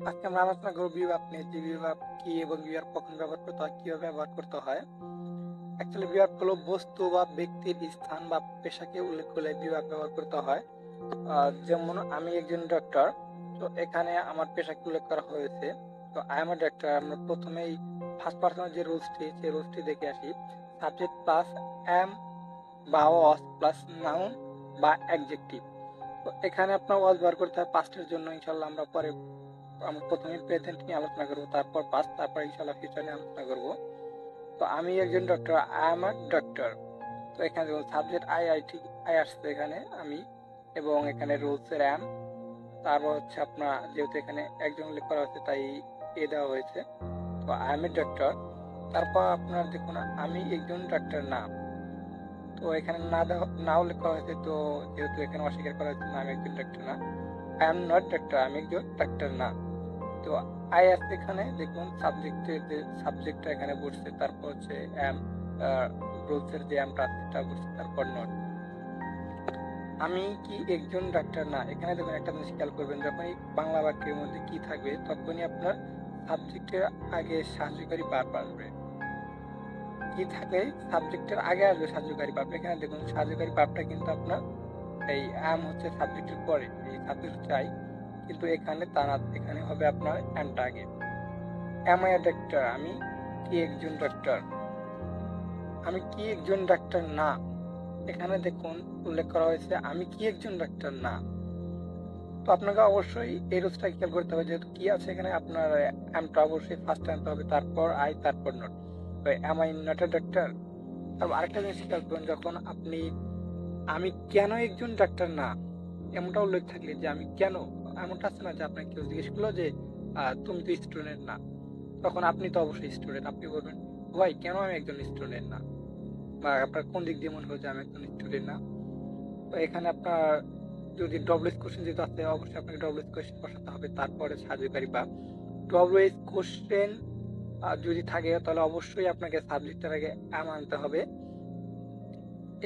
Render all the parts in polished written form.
আজকে আমরা আলোচনা করব বিভাব নিয়ে, যে বিভাব কি এবং বিভাব কখন ব্যবহার করতে হয়, কিভাবে ব্যবহার করতে হয়। অ্যাকচুয়ালি বিভাব হলো বস্তু বা ব্যক্তির স্থান বা পেশাকে উল্লেখ করলে বিভাব ব্যবহার করতে হয়। যেমন আমি একজন ডক্টর, তো এখানে আমার পেশাকে উল্লেখ করা হয়েছে। তো আই এম এ ডক্টর, আমরা প্রথমেই ফার্স্ট পার্সনের যে রুলসটি, সেই রুলসটি দেখে আসি। সাবজেক্ট প্লাস এম বা ওয়াজ প্লাস নাউন বা অ্যাডজেক্টিভ। তো এখানে আপনার ওয়াজ ব্যবহার করতে হয় পাস্টের জন্য। ইনশাল্লাহ আমরা প্রথমে প্রেজেন্ট নিয়ে আলোচনা করবো, তারপর পাস্ট, তারপর ইনশাল্লাহ ফিউচার নিয়ে আলোচনা করবো। তো আমি একজন doctor, I am a doctor. তো এখানে দেখুন সাবজেক্ট আই আসছে এখানে আমি, এবং এখানে রুলস এর এম, তারপর হচ্ছে আপনার যেহেতু এখানে একজন উল্লেখ করা হয়েছে তাই এ দেওয়া হয়েছে। তো আই এম এ ডক্টর। তারপর আপনার দেখুন আমি একজন ডাক্তার না, তো এখানে না উল্লেখ করা হয়েছে, তো যেহেতু এখানে অস্বীকার করা হয়েছে না, আমি একজন ডাক্তার না। আই এম নট ডাক্তার, আমি একজন ডাক্তার না। তো আই আছে এখানে দেখুন সাবজেক্টের যে সাবজেক্টটা এখানে বসছে, তারপর হচ্ছে এম, রুলসের যে এমটা আছে সেটা বসছে, তারপর নট। আমি কি একজন ডাক্তার না, এখানে দেখুন একটা জিনিস খেয়াল করবেন, যখনই বাংলা বাক্যের মধ্যে কি থাকবে তখনই আপনার সাবজেক্টের আগে সাহায্যকারী ভার্ব আসবে। কি থাকলে সাবজেক্টের আগে আসবে সাহায্যকারী ভার্ব। এখানে দেখুন সাহায্যকারী ভার্বটা কিন্তু আপনার এই এম হচ্ছে সাবজেক্টের পরে, এই সাবজেক্ট হচ্ছে আই, কিন্তু এখানে তা না, এখানে হবে আপনার এমটা আগে। এম আই ডাক্তার, আমি কি একজন ডাক্তার। আমি কি একজন ডাক্তার না, এখানে দেখুন উল্লেখ করা হয়েছে আমি কি একজন ডাক্তার না। তো আপনাকে অবশ্যই এই রুলসটা খেয়াল করতে হবে, যেহেতু কি আছে এখানে আপনার এমটা অবশ্যই ফার্স্ট আনতে হবে, তারপর আই, তারপর নট। তো am I not a doctor. তারপর আরেকটা জিনিস খেয়াল করুন, যখন আপনি আমি কেন একজন ডাক্তার না এমনটা উল্লেখ থাকলে, যে আমি কেন, এমনটা আছে না যে আপনাকে কেউ জিজ্ঞেস করলো যে তুমি তো স্টুডেন্ট না, তখন আপনি তো অবশ্যই স্টুডেন্ট, আপনি বলবেন ভাই কেন আমি একজন স্টুডেন্ট না, বা আপনার কোন দিক দিয়ে মনে হয় যে আমি একজন স্টুডেন্ট না। তো এখানে আপনার যদি ডব্লিউএস কোশ্চেন যেটা আছে, অবশ্যই আপনাকে ডব্লিউএস কোশ্চেন বসাতে হবে, তারপরে সাহায্যকারী বা ডব্লিউএস কোশ্চেন যদি থাকে তাহলে অবশ্যই আপনাকে সাবজেক্টের আগে এম আনতে হবে,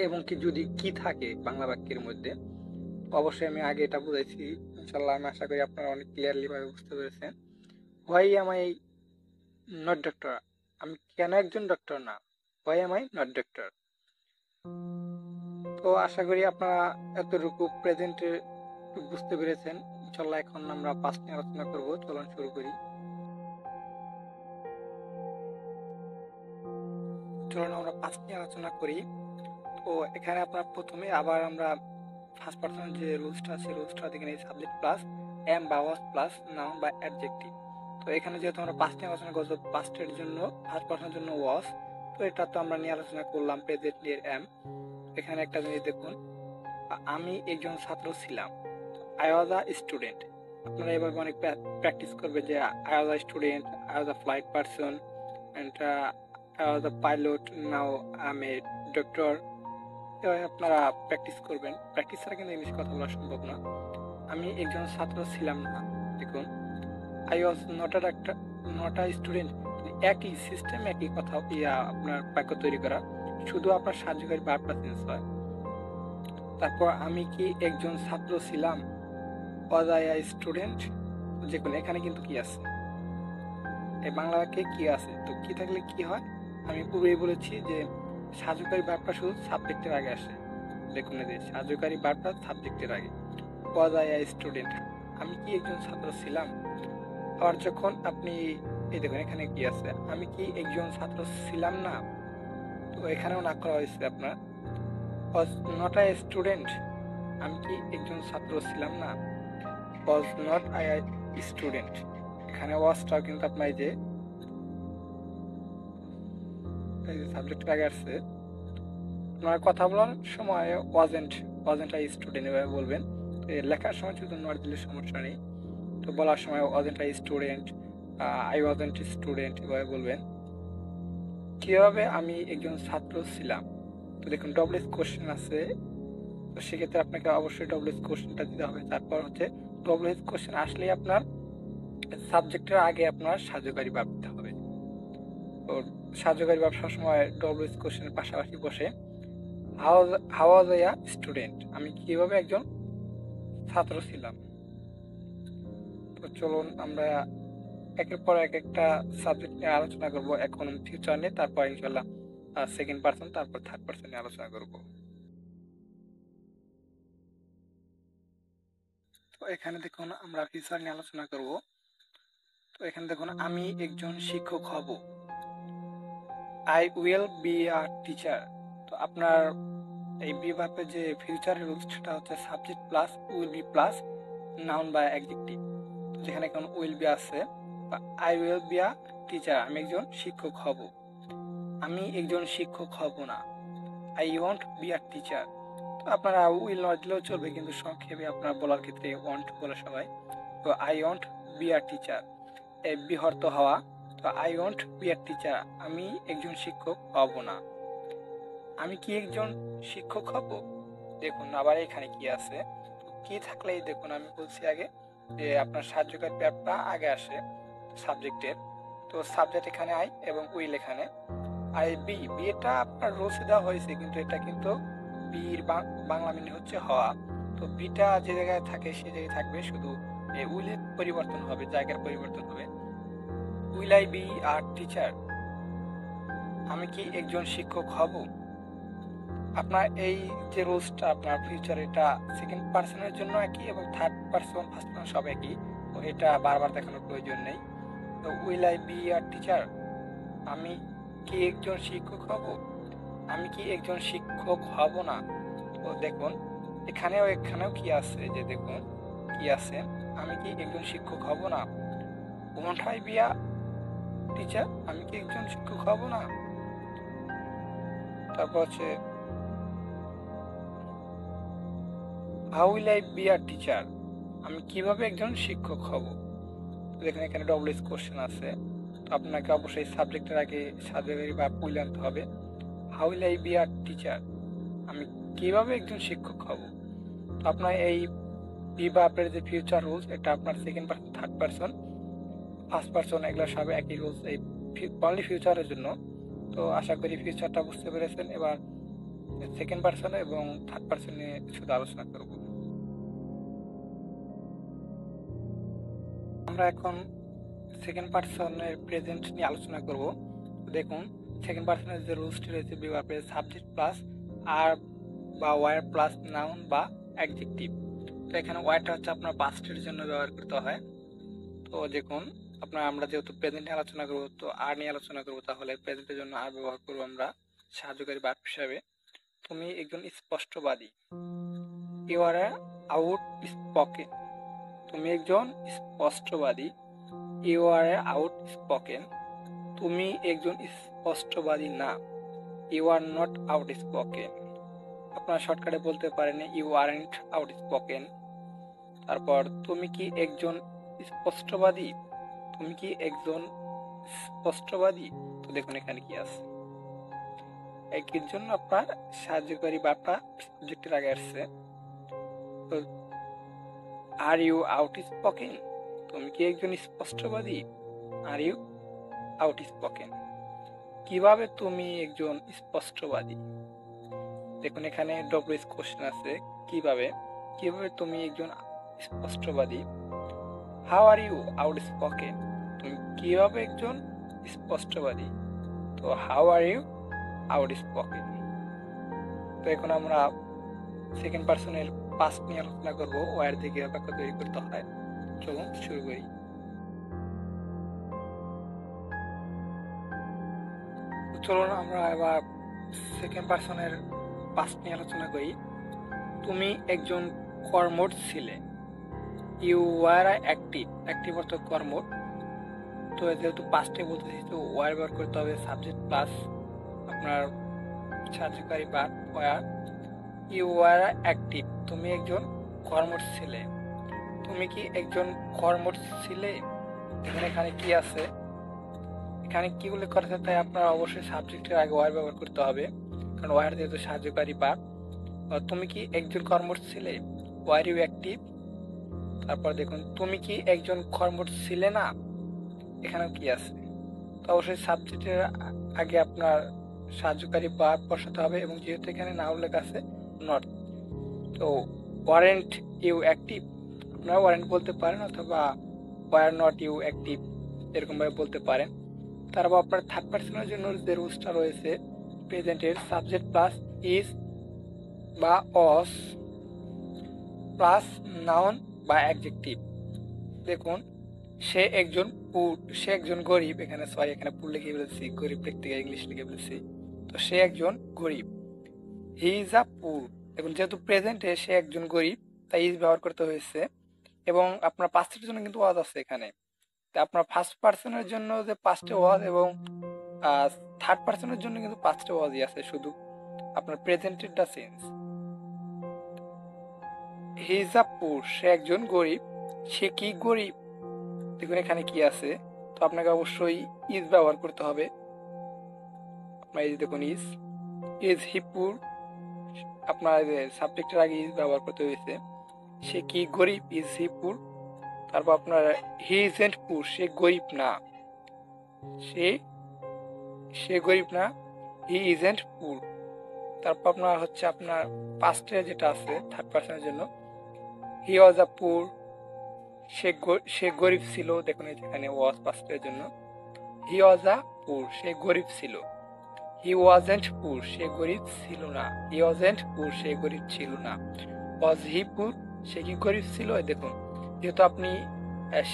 এবং কি যদি কি থাকে বাংলা বাক্যের মধ্যে, অবশ্যই আমি আগে এটা বুঝাইছি। ইনশাল্লাহ আমি আশা করি আপনারা অনেক ক্লিয়ারলি ভাবে বুঝতে পেরেছেন। Why M I not doctor, আমি কেন একজন ডক্টর না, why M I not doctor. তো আশা করি আপনারা এতটুকু প্রেজেন্টে বুঝতে পেরেছেন। ইনশাল্লাহ এখন আমরা পাস্ট নিয়ে আলোচনা করব, চলুন শুরু করি। চলুন আমরা পাস্ট নিয়ে আলোচনা করি। তো এখানে আপনার প্রথমে আবার আমরা ফার্স্ট পার্সন যে রুলসটা আছে, রুলসটা দেখে নিই, সাবজেক্ট প্লাস এম বা ওয়াজ প্লাস নাউন বা অ্যাডজেক্টিভ। তো এখানে যেহেতু আমরা পাস্ট নিয়ে আলোচনা করবো, পাস্টের জন্য ফার্স্ট পার্সনের জন্য ওয়াজ, তো এটা তো আমরা নিয়ে আলোচনা করলাম প্রেজেন্ট নিয়ে এম। এখানে একটা জিনিস দেখুন, আমি একজন ছাত্র ছিলাম, আই ওয়াজ আ স্টুডেন্ট। আপনারা এভাবে অনেক প্র্যাকটিস করবে যে I was a student, I was a flight person, and I was a pilot, now I am a doctor. এভাবে আপনারা প্র্যাকটিস করবেন, প্র্যাকটিস ছাড়া কিন্তু ইংলিশ কথা বলা সম্ভব না। আমি একজন ছাত্র ছিলাম না, দেখুন I was not a doctor, not a student, একই সিস্টেম, একই কথা আপনার বাক্য তৈরি করা, শুধু আপনার সাহায্যকারী ভার্বটা চেঞ্জ হয়। তারপর আমি কি একজন ছাত্র ছিলাম, ওয়াজ আই আ স্টুডেন্ট। যে কোনো এখানে কিন্তু কি আছে, এই বাংলা বাক্যে কি আছে, তো কি থাকলে কি হয়, আমি পূর্বেই বলেছি যে সাহায্যকারী ভার্বটা শুধু সাবজেক্টের আগে আসে। দেখুন এই যে সাহায্যকারী ভার্বটা সাবজেক্টের আগে, ওয়াজ আই আ স্টুডেন্ট, আমি কি একজন ছাত্র ছিলাম। আবার যখন আপনি এই দেখুন এখানে কি আছে, আমি কি একজন ছাত্র ছিলাম না, তো এখানেও না করা হয়েছে আপনার ওয়াজ নট আই স্টুডেন্ট, আমি কি একজন ছাত্র ছিলাম না, was not I I student. এখানে ওয়াজটাও কিন্তু আপনার এই যে সাবজেক্টের আগে আসছে। আপনার কথা বলার সময় ওয়াজেন্ট আই স্টুডেন্ট এভাবে বলবেন। লেখার সময় শুধু নট দিলে সমস্যা নেই, তো বলার সময় wasn't I student, I wasn't student এভাবে বলবেন। কিভাবে আমি একজন ছাত্র ছিলাম, তো দেখুন ডব্লিউএস কোশ্চেন আছে, তো সেক্ষেত্রে আপনাকে অবশ্যই ডব্লিউএস কোশ্চেনটা দিতে হবে। তারপর হচ্ছে ডব্লিউএস কোশ্চেন আসলেই আপনার সাবজেক্টের আগে আপনার সাহায্যকারী ভার্ব দিতে হবে। তো সাহায্যকারী ভার্ব সবসময় ডব্লিউএস কোশ্চেনের পাশাপাশি বসে। How was I a student, আমি কিভাবে একজন ছাত্র ছিলাম। তো চলুন আমরা একের পর একটা সাবজেক্ট নিয়ে আলোচনা করব। এখন ফিউচার নিয়ে, তারপর ইনশাল্লাহ সেকেন্ড পার্সন, তারপর থার্ড পার্সন নিয়ে আলোচনা করব। তো এখানে দেখুন আমরা ফিউচার নিয়ে আলোচনা করব। তো এখানে দেখুন আমি একজন শিক্ষক হব, I will be a teacher. তো আপনার এই বিভাগে যে ফিউচার রুলস সেটা হচ্ছে subject plus will be plus noun বা অ্যাডজেক্টিভ। যেখানে এখন উইল বি আছে, I will be a teacher, আমি একজন শিক্ষক হব। আমি একজন শিক্ষক হব না, I want be a teacher. তো আপনারা উইল না দিলেও চলবে, কিন্তু সংক্ষেপে আপনারা বলার ক্ষেত্রে ওয়ান্ট বলে সবাই। তো I want be a teacher, এই বিহর্ত হওয়া। তো I want be a teacher, আমি একজন শিক্ষক হব না। আমি কি একজন শিক্ষক হব? দেখুন আবার এখানে কি আছে, কি থাকলেই দেখুন আমি বলছি আগে যে আপনার সাহায্যকারী ভার্বটা আগে আসে সাবজেক্টের। তো সাবজেক্ট এখানে আই এবং উইল এখানে আই বি। বিটা আপনার রোলসে দেওয়া হয়েছে, কিন্তু এটা কিন্তু বির বাংলা মিনিং হচ্ছে হওয়া। তো বিটা যে জায়গায় থাকে সে জায়গায় থাকবে, শুধু উইলের পরিবর্তন হবে, জায়গার পরিবর্তন হবে। Will I be are teacher, আমি কি একজন শিক্ষক হব? আপনার এই যে রুলসটা আপনার ফিউচার, এটা সেকেন্ড পার্সনের জন্য একই এবং থার্ড পার্সন ফার্স্ট পার্সন সব একই। তো এটা বারবার দেখানোর প্রয়োজন নেই। তো will I be a teacher, আমি কি একজন শিক্ষক হব? আমি কি একজন শিক্ষক হব না? তো দেখুন এখানেও কি আছে, যে দেখুন কি আছে, আমি কি একজন শিক্ষক হব না, want I be a teacher, আমি কি একজন শিক্ষক হব না। তারপর হচ্ছে how will I be a teacher, আমি কিভাবে একজন শিক্ষক হব। দেখুন এখানে ডবল এস কোশ্চেন আছে, তো আপনাকে অবশ্যই সাবজেক্টের আগে সাবজেক্ট বা উইল আনতে হবে। How will I be a teacher, আমি কিভাবে একজন শিক্ষক হব। তো আপনার এই বিভাগের যে ফিউচার রুলস, এটা আপনার second person, third person, first person এগুলো সব একই রুলস এই অনলি ফিউচারের জন্য। তো আশা করি ফিউচারটা বুঝতে পেরেছেন। এবার সেকেন্ড পার্সন এবং থার্ড পার্সন নিয়ে শুধু আলোচনা করব। আমরা এখন সেকেন্ড পার্সনের প্রেজেন্ট নিয়ে আলোচনা করব। দেখুন সেকেন্ড পার্সনের যে রুলসটি রয়েছে, বিভাগের সাবজেক্ট প্লাস আর বা ওয়ার প্লাস নাউন বা অ্যাডজেক্টিভ। তো এখানে ওয়ারটা হচ্ছে আপনার পাস্টের জন্য ব্যবহার করতে হয়। তো দেখুন আমরা যেহেতু প্রেজেন্ট নিয়ে আলোচনা করবো, তো আর নিয়ে আলোচনা করবো, তাহলে প্রেজেন্টের জন্য আর ব্যবহার করবো আমরা সাহায্যকারী ভার্ব হিসাবে। তুমি একজন স্পষ্টবাদী, ইউ আর আউট স্পোকেন। তুমি একজন স্পষ্টবাদী, ইউ আর আউট স্পোকেন। তুমি একজন স্পষ্টবাদী না, you are not outspoken. আপনারা শর্টকাটে বলতে পারেন ইউ আরন্ট আউট স্পোকেন। তারপর তুমি কি একজন স্পষ্টবাদী, তুমি কি একজন স্পষ্টবাদী। তো দেখুন এখানে কি আছে, এর জন্য আপনার সাহায্যকারী ভার্বটা সাবজেক্টের আগে আসছে। তো আর ইউ আউট স্পোকেন, তুমি কি একজন স্পষ্টবাদী, আর ইউ আউট স্পোকেন। কিভাবে তুমি একজন স্পষ্টবাদী। দেখুন এখানে ডব্লিউ কোশ্চেন আছে, কিভাবে, কিভাবে তুমি একজন স্পষ্টবাদী। How are you outspoken, তুমি কিভাবে একজন স্পষ্টবাদী। তো how are you outspoken. তো এখন আমরা সেকেন্ড পার্সনের পাস্ট নিয়ে আলোচনা করবো, ওয়ার দিকে বাক্য তৈরি করতে হয়। চলুন শুরু করি। চলুন আমরা এবার সেকেন্ড পার্সনের পাস্ট নিয়ে আলোচনা করি। তুমি একজন কর্মঠ ছিলে, ইউ ওয়ার অ্যাক্টিভ, অ্যাক্টিভ অর্থ কর্মঠ। তো যেহেতু পাস্টে বলতেছি, তো ওয়ার ব্যবহার করতে হবে সাবজেক্ট প্লাস আপনার সাহায্যকারী verb were. You were active, তুমি একজন কর্মঠ ছিলে। তুমি কি একজন কর্মঠ ছিলে। এখানে কি আছে, এখানে কি উল্লেখ করা আছে, তাই আপনার অবশ্যই সাবজেক্টের আগে ওয়ার ব্যবহার করতে হবে, কারণ ওয়ার যেহেতু সাহায্যকারী ভার্ব। তুমি কি একজন কর্মঠ ছিলে, ওয়ার ইউ অ্যাক্টিভ। তারপর দেখুন তুমি কি একজন কর্মঠ ছিলে না, এখানেও কি আছে। তো অবশ্যই সাবজেক্টের আগে আপনার সাহায্যকারী ভার্ব বসাতে হবে, এবং যেহেতু এখানে না উল্লেখ আছে নট। তো ওয়ারেন্ট ইউ অ্যাক্টিভ, আপনারা ওয়ারেন্ট বলতে পারেন, অথবা ওয়ার নট ইউ অ্যাক্টিভ, এরকম ভাবে বলতে পারেন। তারপর আপনার থার্ড পার্সনের জন্য যে রুলসটা রয়েছে, প্রেজেন্টের সাবজেক্ট প্লাস ইজ বা অস প্লাস নাউন বা অ্যাডজেক্টিভ। দেখুন, সে একজন গরিব, এখানে পুর লিখে ফেলেছি, গরিব লিখতে গিয়ে ইংলিশ লিখে ফেলেছি। তো সে একজন গরিব, হি ইজ আ পুর। দেখুন, যেহেতু প্রেজেন্টে সে একজন গরিব, তাই ইজ ব্যবহার করতে হয়েছে। এবং আপনার পাস্টের জন্য কিন্তু ওয়াজ আছে এখানে। তা আপনার ফার্স্ট পার্সনের জন্য যে পাস্টে ওয়াজ এবং থার্ড পার্সনের জন্য কিন্তু পাস্টে ওয়াজই আছে, শুধু আপনার প্রেজেন্টেরটা চেঞ্জ। হি ইজ আ পুর, সে একজন গরিব। সে কি গরিব? দেখুন এখানে কি আছে, তো আপনাকে অবশ্যই ইজ ব্যবহার করতে হবে। আপনার এই যে দেখুন ইজ হি পুর, আপনার সাবজেক্টের আগে ইজ ব্যবহার করতে হয়েছে। সে কি গরিব? ইজ হি পুর। তারপর আপনার হি ইজন্ট পুর, সে গরিব না, সে গরিব না, হি ইজন্ট পুর। তারপর আপনার হচ্ছে আপনার পাস্টে যেটা আছে থার্ড পার্সনের জন্য, হি ওয়াজ আ পুর, সে গরিব ছিল। দেখুন এখানে ওয়াজ পাস্টের জন্য, হি ওয়াজ আ পুর, সে গরিব ছিল। হি ওয়াজেন্ট পুর, সে গরিব ছিল না। হি ওয়াজেন্ট পুর, সে গরিব ছিল না। ওয়াজ হি পুর, সে কি গরিব ছিল? দেখুন, যেহেতু আপনি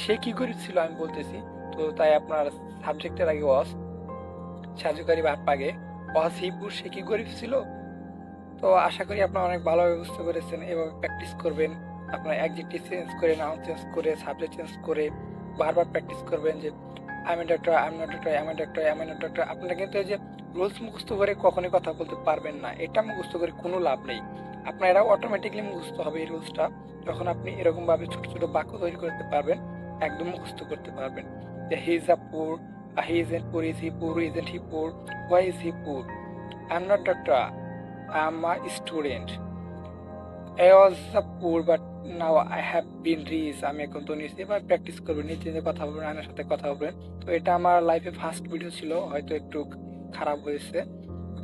সে কি গরিব ছিল আমি বলতেছি, তো তাই আপনার সাবজেক্টের আগে ওয়াজ, সাহায্যকারী ভার্ব আগে, ওয়াজ হি পুর, সে কি গরিব ছিল। তো আশা করি আপনারা অনেক ভালোভাবে বুঝতে পেরেছেন। এভাবে প্র্যাকটিস করবেন, আপনার অ্যাডজেক্টিভ চেঞ্জ করে, নাউন চেঞ্জ করে, সাবজেক্ট চেঞ্জ করে বারবার প্র্যাকটিস করবেন যে I am a doctor, I am not doctor, I am a doctor, I am not doctor. আপনারা কিন্তু এই যে রুলস মুখস্থ করে কখনোই কথা বলতে পারবেন না, এটা মুখস্থ করে কোনো লাভ নেই। আপনার এটা অটোমেটিকলি মুখস্থ হবে এই রুলসটা, যখন আপনি এরকম ভাবে ছোট ছোট বাক্য তৈরি করতে পারবেন, একদম মুখস্থ করতে পারবেন যে হি ইজ আ পুর, হি ইজন্ট পুর, ইজ হি পুর, ইজন্ট হি পুর, হোয়াই ইজ হি পুর, I am not doctor, I am a student. I was a poor but now I have been rich. আমি এখন তো নিচে এবার প্র্যাকটিস করবেন, নিচে কথা বলবেন, আয়নার সাথে কথা বলবেন। তো এটা আমার লাইফে ফার্স্ট ভিডিও ছিল, হয়তো একটু খারাপ হয়েছে,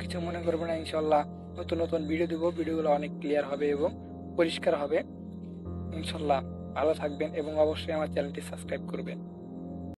কিছু মনে করবেন না। ইনশাল্লাহ নতুন নতুন ভিডিও দেবো, ভিডিওগুলো অনেক ক্লিয়ার হবে এবং পরিষ্কার হবে। ইনশাল্লাহ ভালো থাকবেন এবং অবশ্যই আমার চ্যানেলটি সাবস্ক্রাইব করবেন।